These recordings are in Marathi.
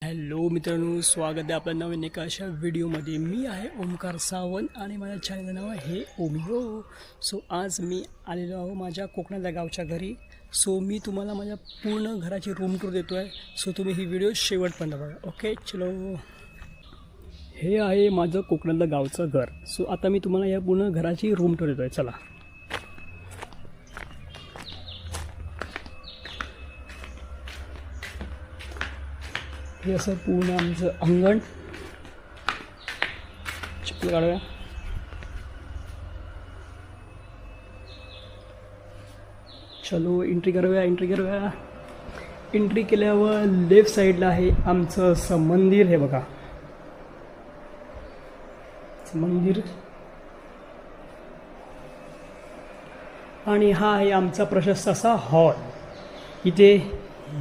हॅलो मित्रांनो, स्वागत आहे आपल्या नवीन एका अशा व्हिडिओमध्ये. मी आहे ओमकार सावंत आणि माझ्या चॅनलचं नाव आहे ओमिओ. सो आज मी आलेलो आहो माझ्या कोकणातल्या गावच्या घरी. सो मी तुम्हाला माझ्या पूर्ण घराची रूम टूर देतो आहे. सो तुम्ही ही व्हिडिओ शेवटपर्यंत बघा. ओके चलो. हे आहे माझं कोकणातलं गावचं घर. सो आता मी तुम्हाला या पूर्ण घराची रूम टूर देतो आहे. चला. हे असं पूर्ण आमचं अंगण. चप्पल काढूया. चलो एंट्री करूया. एंट्री केल्यावर लेफ्ट साईडला आहे आमचं असं मंदिर. हे बघा मंदिर. आणि हा आहे आमचा प्रशस्त असा हॉल. इथे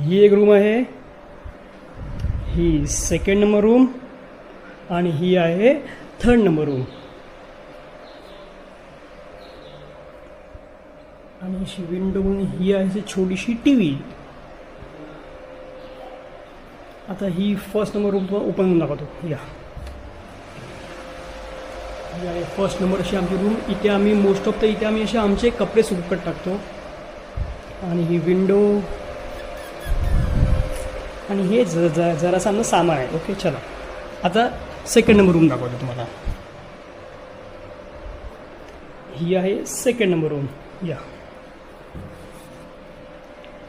ही एक रूम आहे, ही सेकंड नंबर रूम आणि ही आहे थर्ड नंबर रूम. आणि अशी विंडो म्हणून ही आहे छोटीशी टीव्ही. आता ही फर्स्ट नंबर रूम तुम्हाला ओपन करून दाखवतो. या ही आहे फर्स्ट नंबर अशी आमची रूम. इथे आम्ही मोस्ट ऑफ इथे आम्ही असे आमचे कपडे सुकत टाकतो. आणि ही विंडो आणि हे जरासं आमचं सामान आहे. ओके चला. आता सेकंड नंबर रूम दाखवतो तुम्हाला. ही आहे सेकंड नंबर रूम. या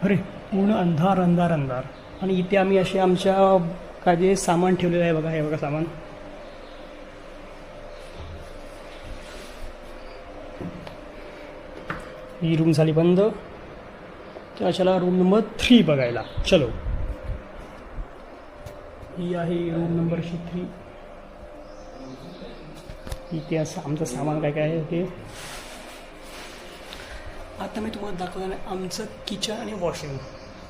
अरे पूर्ण अंधार अंधार अंधार. आणि इथे आम्ही असे आमच्या काय जे सामान ठेवलेलं आहे बघा. हे बघा सामान. ही रूम झाली बंद. तर चला रूम नंबर 3 बघायला. चलो. ही आहे रूम नंबर 3. इथे असं आमचं सामान काय काय आहे ते आता मी तुम्हाला दाखवलं आहे. आमचं किचन आणि वॉशरूम.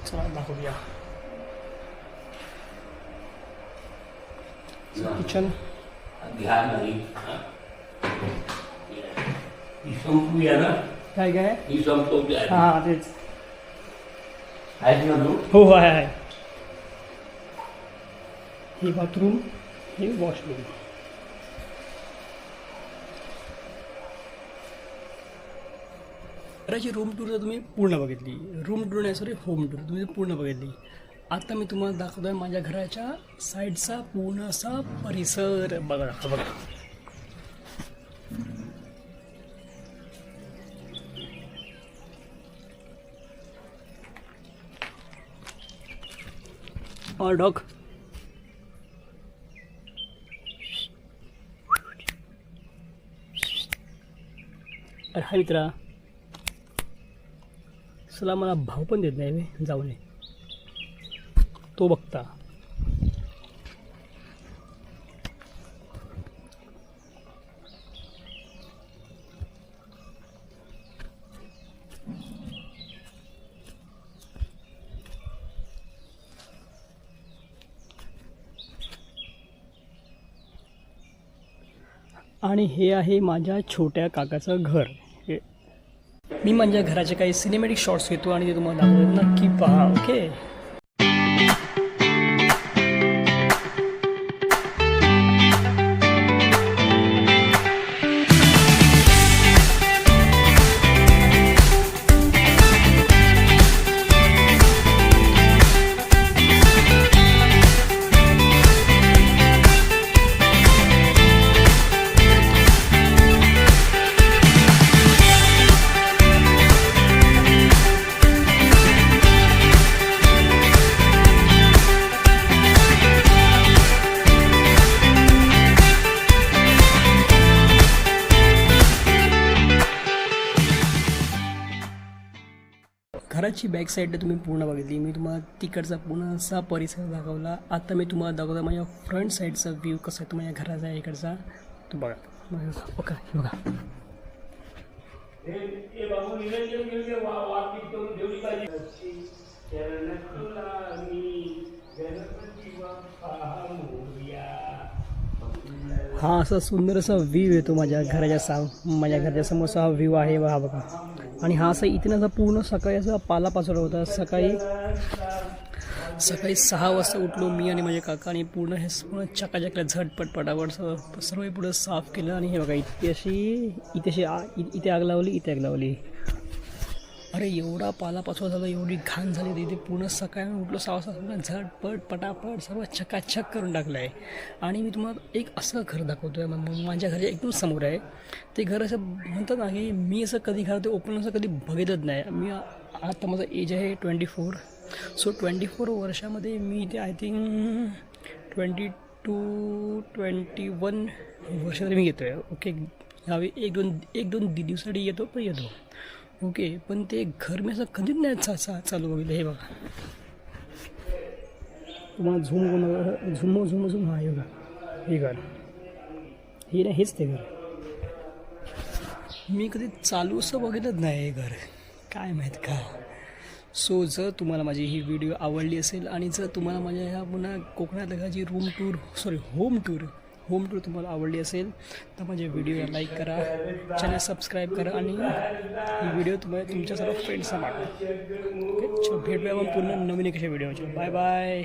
चला दाखवूया. किचन काय काय हां तेच हो आहे. हे बाथरूम, हे वॉशरूम. घराची रूम टूर जर तुम्ही पूर्ण बघितली, रूम टूर नाही सॉरी होम टूर तुम्ही पूर्ण बघितली. आता मी तुम्हाला दाखवतो आहे माझ्या घराच्या साईडचा पूर्ण असा परिसर. बघा बघा. डॉग हा मित्रा. चला मला भाव पण देत नाही जाऊ नये तो बघता. आणि हे आहे माझ्या छोट्या काकाचं घर. मी माझ्या घराचे काही सिनेमॅटिक शॉट्स घेतो आणि ते तुम्हाला दाखवतो. नक्की पहा. ओके. घराची बॅक साईडला तुम्ही पूर्ण बघितली. मी तुम्हाला तिकडचा पूर्ण असा परिसर दाखवला. आता मी तुम्हाला दाखवतो माझ्या फ्रंट साईडचा व्ह्यू कसा आहे. तुम्हाला घराचा आहे इकडचा तो बघा. ओके बघा. हा असा सुंदर असा व्ह्यू येतो माझ्या घराच्या समोरचा हा व्ह्यू आहे. हा बघा. आणि हा असा इथे ना पूर्ण सकाळी असा पाला पाचवला होता. सकाळी सकाळी 6 वाजता उठलो मी आणि माझे काका आणि पूर्ण हे पूर्ण चकाचकल्या झटपट पटापट सर्व हे पुढं साफ केलं. आणि हे बघा इथे आग लावली, इथे आग लावली. अरे एवढा पालापाचोळा झाला, एवढी घाण झाली तिथे. पूर्ण सकाळी उठलो 6 वाजता, पूर्ण झटपट पटापट सर्व चकाचक करून टाकलं आहे. आणि मी तुम्हाला एक असं घर दाखवतो आहे, माझ्या घराच्या एकदम समोर आहे. ते घर असं म्हणतात ना की मी असं कधी घर ते ओपन असं कधी बघितलंच नाही. मी आता माझं एज आहे 24. सो 24 वर्षामध्ये मी इथे आय थिंक 21 वर्षामध्ये मी येतो आहे. ओके, ह्यावेळी एक दोन दिवसासाठी येतो पण येतो. ओके, पण ते घर मी असं कधीच नाही चालू बघितलं. हे बघा तुम्हाला झूम हा हे बघा, हे घर हे नाही, हेच ते घर. मी कधी चालू असं बघितलंच नाही हे घर, काय माहीत का. सो जर तुम्हाला माझी ही व्हिडिओ आवडली असेल आणि जर तुम्हाला माझ्या ह्या पुन्हा कोकणात जी होम टूर तुम्हाला आवडली असेल तर माझ्या व्हिडिओला लाईक करा, चॅनल सबस्क्राईब करा आणि ही व्हिडिओ तुम्हाला तुमच्या सर्व फ्रेंड्सना पाठवा. ओके, भेटूया मग पुन्हा नवीन एका व्हिडिओच्या. Bye bye.